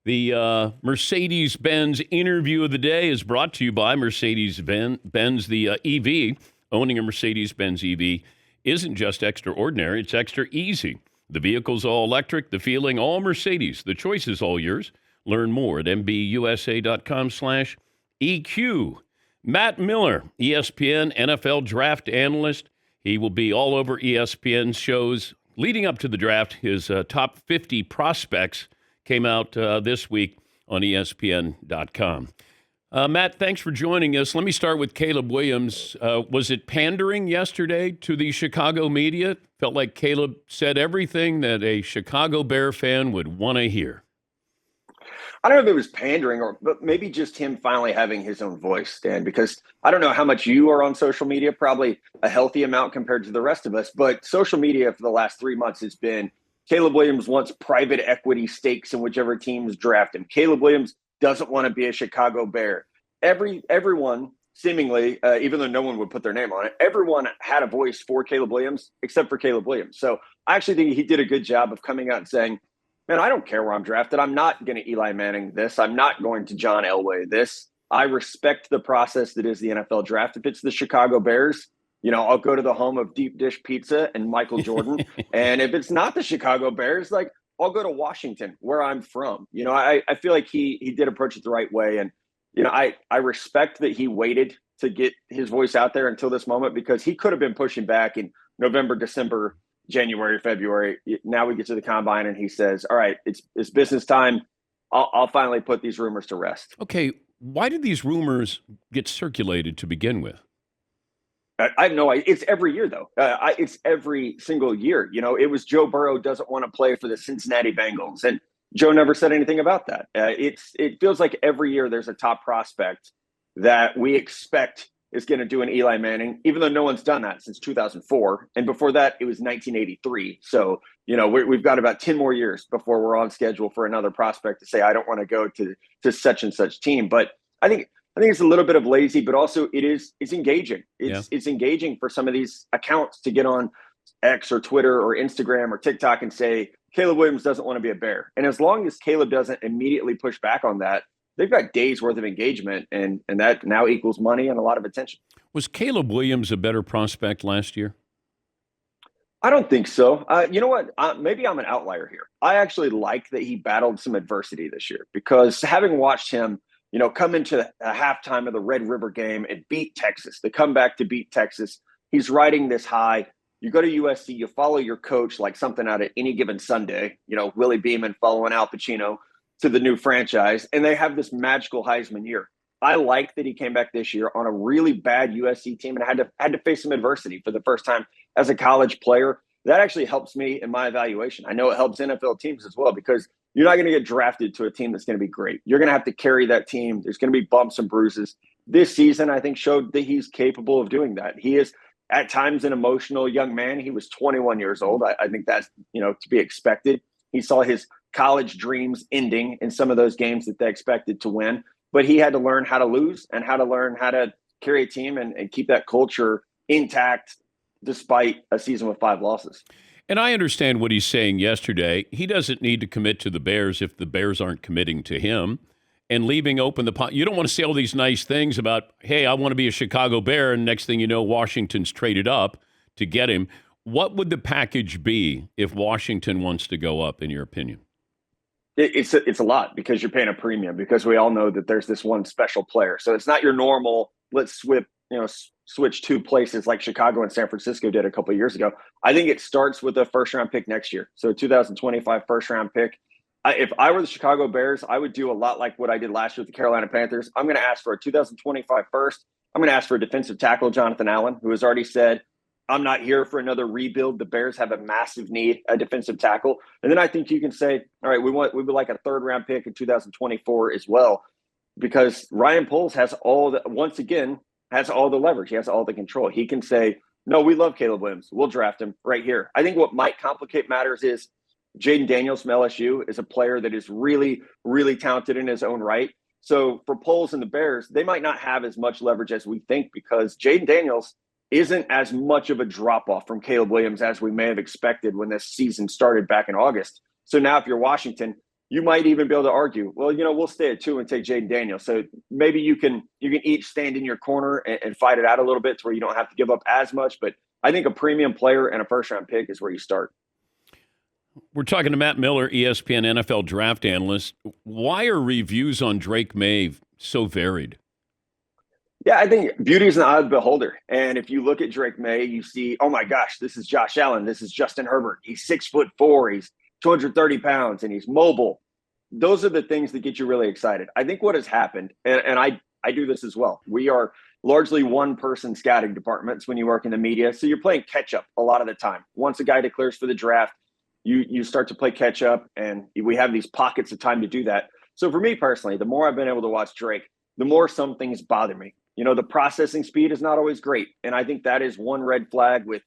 Mercedes-Benz interview of the day is brought to you by Mercedes-Benz. The EV, owning a Mercedes-Benz EV, isn't just extraordinary, it's extra easy. The vehicle's all electric, the feeling all Mercedes. The choice is all yours. Learn more at mbusa.com/EQ. Matt Miller, ESPN NFL draft analyst. He will be all over ESPN shows leading up to the draft. His top 50 prospects came out this week on ESPN.com. Matt, thanks for joining us. Let me start with Caleb Williams. Was it pandering yesterday to the Chicago media? Felt like Caleb said everything that a Chicago Bear fan would want to hear. I don't know if it was pandering but maybe just him finally having his own voice, Dan, because I don't know how much you are on social media, probably a healthy amount compared to the rest of us. But social media for the last 3 months has been Caleb Williams wants private equity stakes in whichever teams draft him. Caleb Williams doesn't want to be a Chicago Bear. Everyone seemingly, even though no one would put their name on it, everyone had a voice for Caleb Williams except for Caleb Williams. So I actually think he did a good job of coming out and saying, man, I don't care where I'm drafted. I'm not going to Eli Manning this. I'm not going to John Elway this. I respect the process that is the NFL draft. If it's the Chicago Bears, I'll go to the home of deep dish pizza and Michael Jordan. And if it's not the Chicago Bears, I'll go to Washington, where I'm from. I feel like he did approach it the right way. And, I respect that he waited to get his voice out there until this moment, because he could have been pushing back in November, December, January, February. Now we get to the combine and he says, all right, it's business time. I'll finally put these rumors to rest. Okay. Why did these rumors get circulated to begin with? I have no idea. It's every year, though. It's every single year. It was Joe Burrow doesn't want to play for the Cincinnati Bengals, and Joe never said anything about that. It feels like every year there's a top prospect that we expect is going to do an Eli Manning, even though no one's done that since 2004. And before that, it was 1983. So, we've got about 10 more years before we're on schedule for another prospect to say, I don't want to go to such and such team. But I think it's a little bit of lazy, but also it's engaging. It's engaging for some of these accounts to get on X or Twitter or Instagram or TikTok and say, Caleb Williams doesn't want to be a Bear. And as long as Caleb doesn't immediately push back on that, they've got days worth of engagement, and that now equals money and a lot of attention. Was Caleb Williams a better prospect last year? I don't think so. You know what? Maybe I'm an outlier here. I actually like that he battled some adversity this year, because having watched him, come into a halftime of the Red River game and beat Texas, the comeback to beat Texas, he's riding this high. You go to USC, you follow your coach like something out of Any Given Sunday, Willie Beeman following Al Pacino to the new franchise, and they have this magical Heisman year. I like that he came back this year on a really bad USC team and had to face some adversity for the first time as a college player. That actually helps me in my evaluation. I know it helps NFL teams as well, because you're not going to get drafted to a team that's going to be great. You're going to have to carry that team. There's going to be bumps and bruises. This season, I think, showed that he's capable of doing that. He is at times an emotional young man. He was 21 years old. I think that's, to be expected. He saw his college dreams ending in some of those games that they expected to win, but he had to learn how to lose and how to learn how to carry a team and keep that culture intact despite a season with 5 losses. And I understand what he's saying yesterday. He doesn't need to commit to the Bears if the Bears aren't committing to him, and leaving open the pot. You don't want to say all these nice things about, hey, I want to be a Chicago Bear, and next thing you know, Washington's traded up to get him. What would the package be if Washington wants to go up, in your opinion? It's a lot, because you're paying a premium, because we all know that there's this one special player. So it's not your normal, let's switch 2 places like Chicago and San Francisco did a couple of years ago. I think it starts with a first-round pick next year. So 2025 first-round pick. If I were the Chicago Bears, I would do a lot like what I did last year with the Carolina Panthers. I'm going to ask for a 2025 first. I'm going to ask for a defensive tackle, Jonathan Allen, who has already said, I'm not here for another rebuild. The Bears have a massive need, a defensive tackle. And then I think you can say, all right, we would like a 3rd-round pick in 2024 as well, because Ryan Poles has all the leverage. He has all the control. He can say, no, we love Caleb Williams. We'll draft him right here. I think what might complicate matters is Jaden Daniels from LSU is a player that is really, really talented in his own right. So for Poles and the Bears, they might not have as much leverage as we think, because Jaden Daniels isn't as much of a drop-off from Caleb Williams as we may have expected when this season started back in August. So now if you're Washington, you might even be able to argue, well, we'll stay at 2 and take Jaden Daniels. So maybe you can each stand in your corner and fight it out a little bit to where you don't have to give up as much. But I think a premium player and a first-round pick is where you start. We're talking to Matt Miller, ESPN NFL draft analyst. Why are reviews on Drake Maye so varied? Yeah, I think beauty is an eye of the beholder. And if you look at Drake Maye, you see, oh my gosh, this is Josh Allen. This is Justin Herbert. He's 6'4". He's 230 pounds and he's mobile. Those are the things that get you really excited. I think what has happened, and I do this as well. We are largely one-person scouting departments when you work in the media. So you're playing catch-up a lot of the time. Once a guy declares for the draft, you start to play catch-up, and we have these pockets of time to do that. So for me personally, the more I've been able to watch Drake, the more some things bother me. The processing speed is not always great. And I think that is one red flag with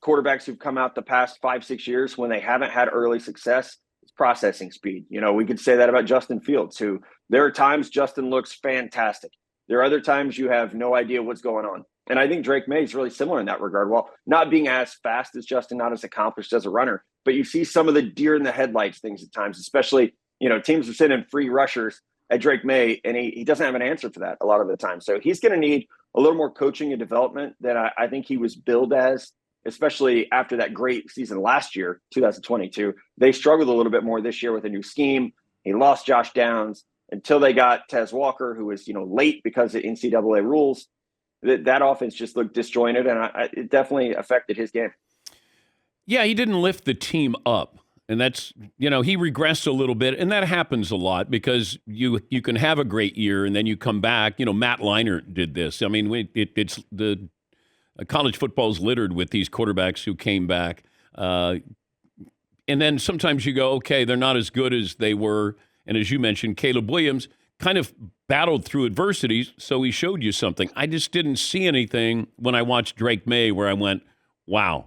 quarterbacks who've come out the past 5-6 years when they haven't had early success. It's processing speed. We could say that about Justin Fields, who there are times Justin looks fantastic. There are other times you have no idea what's going on. And I think Drake Maye is really similar in that regard. While not being as fast as Justin, not as accomplished as a runner, but you see some of the deer in the headlights things at times, especially, teams are sending free rushers at Drake Maye, and he doesn't have an answer for that a lot of the time. So he's going to need a little more coaching and development than I think he was billed as, especially after that great season last year, 2022. They struggled a little bit more this year with a new scheme. He lost Josh Downs until they got Tez Walker, who was late because of NCAA rules. That offense just looked disjointed, and it definitely affected his game. Yeah, he didn't lift the team up. And that's, he regressed a little bit. And that happens a lot because you can have a great year and then you come back. Matt Leinart did this. I mean, it's the college football's littered with these quarterbacks who came back. And then sometimes you go, okay, they're not as good as they were. And as you mentioned, Caleb Williams kind of battled through adversity, so he showed you something. I just didn't see anything when I watched Drake Maye where I went, wow.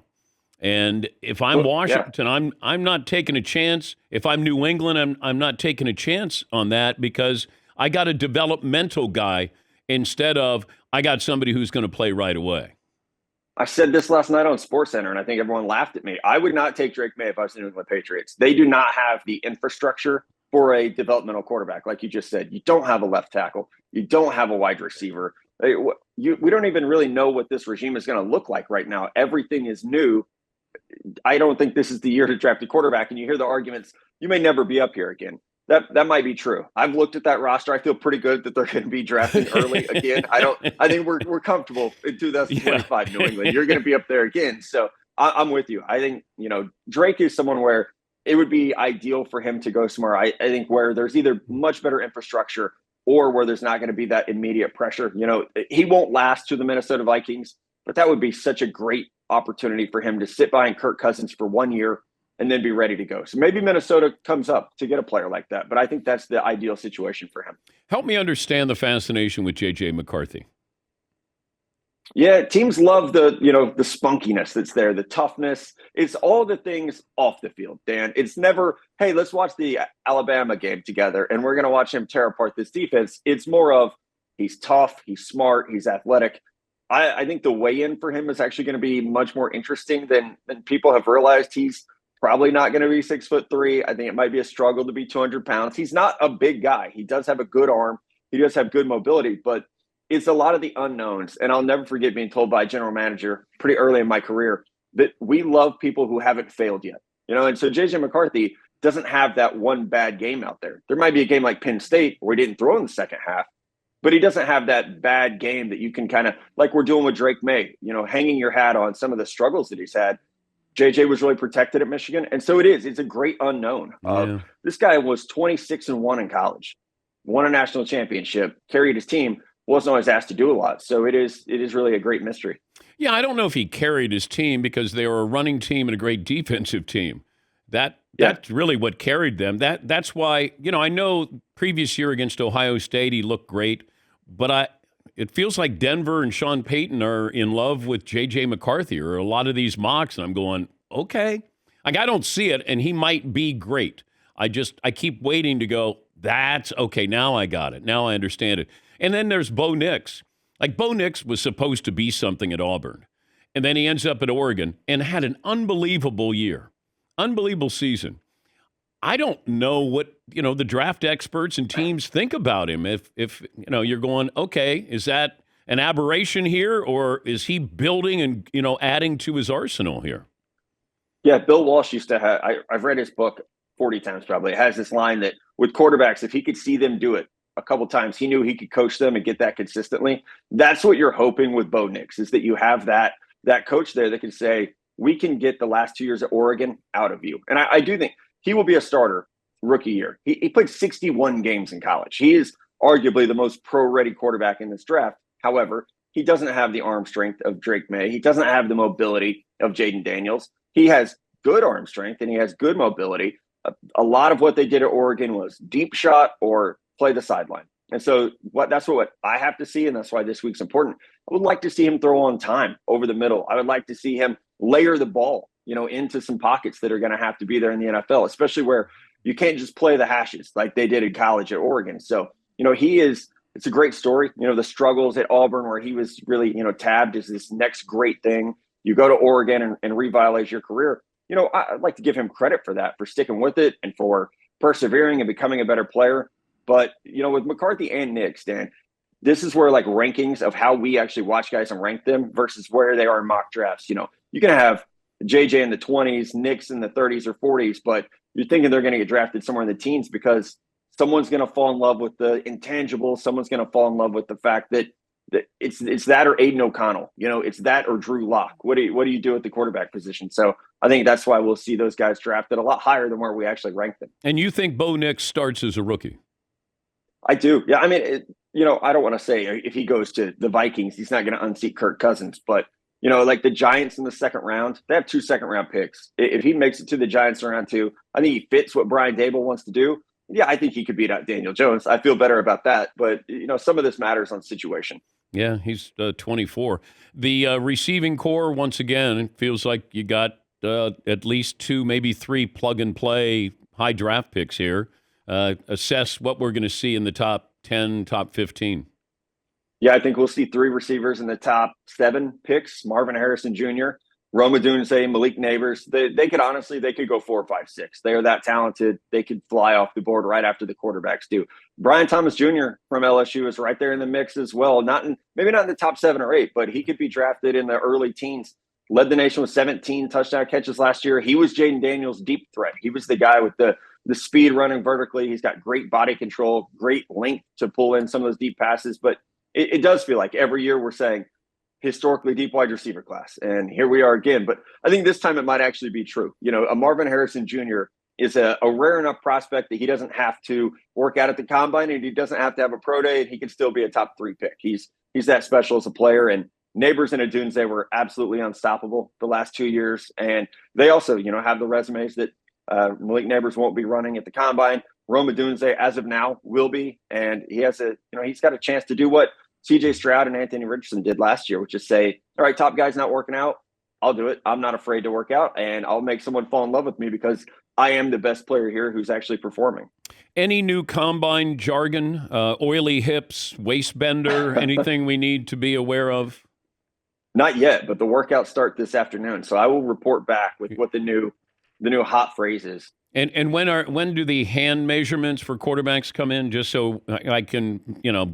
And if I'm Washington, yeah. I'm not taking a chance. If I'm New England, I'm not taking a chance on that because I got a developmental guy instead of I got somebody who's going to play right away. I said this last night on SportsCenter, and I think everyone laughed at me. I would not take Drake Maye if I was the New England Patriots. They do not have the infrastructure for a developmental quarterback. Like you just said, you don't have a left tackle. You don't have a wide receiver. We don't even really know what this regime is going to look like right now. Everything is new. I don't think this is the year to draft a quarterback. And you hear the arguments, you may never be up here again. That might be true. I've looked at that roster. I feel pretty good that they're going to be drafting early again. I think we're comfortable in 2025 New England. You're going to be up there again. So I'm with you. I think, Drake is someone where it would be ideal for him to go somewhere. I think where there's either much better infrastructure or where there's not going to be that immediate pressure. He won't last to the Minnesota Vikings, but that would be such a great opportunity for him to sit behind Kirk Cousins for 1 year and then be ready to go. So maybe Minnesota comes up to get a player like that, but I think that's the ideal situation for him. Help me understand the fascination with J.J. McCarthy. Yeah, teams love the spunkiness that's there, the toughness. It's all the things off the field, Dan. It's never, hey, let's watch the Alabama game together and we're going to watch him tear apart this defense. It's more of he's tough, he's smart, he's athletic. I think the weigh-in for him is actually going to be much more interesting than people have realized. He's probably not going to be 6'3". I think it might be a struggle to be 200 pounds. He's not a big guy. He does have a good arm. He does have good mobility, but it's a lot of the unknowns. And I'll never forget being told by a general manager pretty early in my career that we love people who haven't failed yet. And so J.J. McCarthy doesn't have that one bad game out there. There might be a game like Penn State where he didn't throw in the second half, but he doesn't have that bad game that you can kind of, like we're doing with Drake Maye, hanging your hat on some of the struggles that he's had. JJ was really protected at Michigan. And so it's a great unknown. Yeah. This guy was 26-1 in college, won a national championship, carried his team, wasn't always asked to do a lot. So it is really a great mystery. Yeah, I don't know if he carried his team because they were a running team and a great defensive team. That's really what carried them. That's why, I know previous year against Ohio State, he looked great, but it feels like Denver and Sean Payton are in love with J.J. McCarthy or a lot of these mocks, and I'm going, okay. Like, I don't see it, and he might be great. I keep waiting to go, that's okay, now I got it. Now I understand it. And then there's Bo Nix. Like, Bo Nix was supposed to be something at Auburn, and then he ends up at Oregon and had an unbelievable year, unbelievable season. I don't know what, the draft experts and teams think about him. If you're going, okay, is that an aberration here, or is he building and, adding to his arsenal here? Yeah, Bill Walsh used to have, I've read his book 40 times probably. It has this line that with quarterbacks, if he could see them do it a couple times, he knew he could coach them and get that consistently. That's what you're hoping with Bo Nix, is that you have that coach there that can say, we can get the last 2 years at Oregon out of you. And I do think he will be a starter rookie year. He played 61 games in college. He is arguably the most pro-ready quarterback in this draft. However, he doesn't have the arm strength of Drake Maye. He doesn't have the mobility of Jaden Daniels. He has good arm strength and he has good mobility. A lot of what they did at Oregon was deep shot or play the sideline. And so that's what I have to see, and that's why this week's important. I would like to see him throw on time over the middle. I would like to see him layer the ball, into some pockets that are going to have to be there in the NFL, especially where you can't just play the hashes like they did in college at Oregon. So, it's a great story. The struggles at Auburn where he was really, tabbed as this next great thing. You go to Oregon and revitalize your career. I'd like to give him credit for that, for sticking with it and for persevering and becoming a better player. But, with McCarthy and Nix, Dan, this is where rankings of how we actually watch guys and rank them versus where they are in mock drafts. You can have JJ in the 20s, Nix in the 30s or 40s, but you're thinking they're going to get drafted somewhere in the teens because someone's going to fall in love with the intangibles. Someone's going to fall in love with the fact that it's that or Aiden O'Connell. It's that or Drew Lock. What do you do at the quarterback position? So I think that's why we'll see those guys drafted a lot higher than where we actually rank them. And you think Bo Nix starts as a rookie? I do. Yeah. I mean, I don't want to say if he goes to the Vikings, he's not going to unseat Kirk Cousins, but like the Giants in the second round, they have 2 second-round picks. If he makes it to the Giants in round 2, I think he fits what Brian Dable wants to do. Yeah, I think he could beat out Daniel Jones. I feel better about that. But, some of this matters on situation. Yeah, he's 24. The receiving core, once again, it feels like you got at least 2, maybe 3 plug-and-play high draft picks here. Assess what we're going to see in the top 10, top 15. Yeah, I think we'll see 3 receivers in the top 7 picks. Marvin Harrison Jr., Rome Odunze, Malik Neighbors. They could go 4, 5, 6. They are that talented. They could fly off the board right after the quarterbacks do. Brian Thomas Jr. from LSU is right there in the mix as well. Maybe not in the top 7 or 8, but he could be drafted in the early teens. Led the nation with 17 touchdown catches last year. He was Jaden Daniels' deep threat. He was the guy with the speed running vertically. He's got great body control, great length to pull in some of those deep passes. But it does feel like every year we're saying historically deep wide receiver class. And here we are again. But I think this time it might actually be true. A Marvin Harrison Jr. is a rare enough prospect that he doesn't have to work out at the combine and he doesn't have to have a pro day. And he can still be a top 3 pick. He's that special as a player. And Neighbors and Odunze were absolutely unstoppable the last 2 years. And they also, have the resumes that Malik Neighbors won't be running at the combine. Rome Odunze, as of now, will be. And he has he's got a chance to do what CJ Stroud and Anthony Richardson did last year, which is say, all right, top guy's not working out. I'll do it. I'm not afraid to work out, and I'll make someone fall in love with me because I am the best player here who's actually performing. Any new combine jargon, oily hips, waist bender, anything we need to be aware of? Not yet, but the workouts start this afternoon. So I will report back with what the new hot phrase is. And when do the hand measurements for quarterbacks come in, just so I can,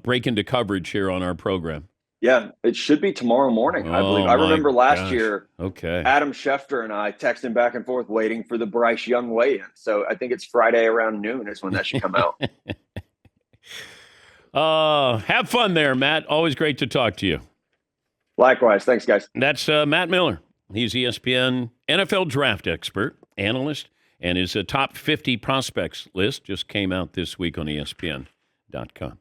break into coverage here on our program? Yeah, it should be tomorrow morning, I believe. I remember last year, okay, Adam Schefter and I texting back and forth waiting for the Bryce Young weigh-in. So I think it's Friday around noon is when that should come out. Have fun there, Matt. Always great to talk to you. Likewise. Thanks, guys. That's Matt Miller. He's ESPN NFL draft expert, analyst, and his top 50 prospects list just came out this week on ESPN.com.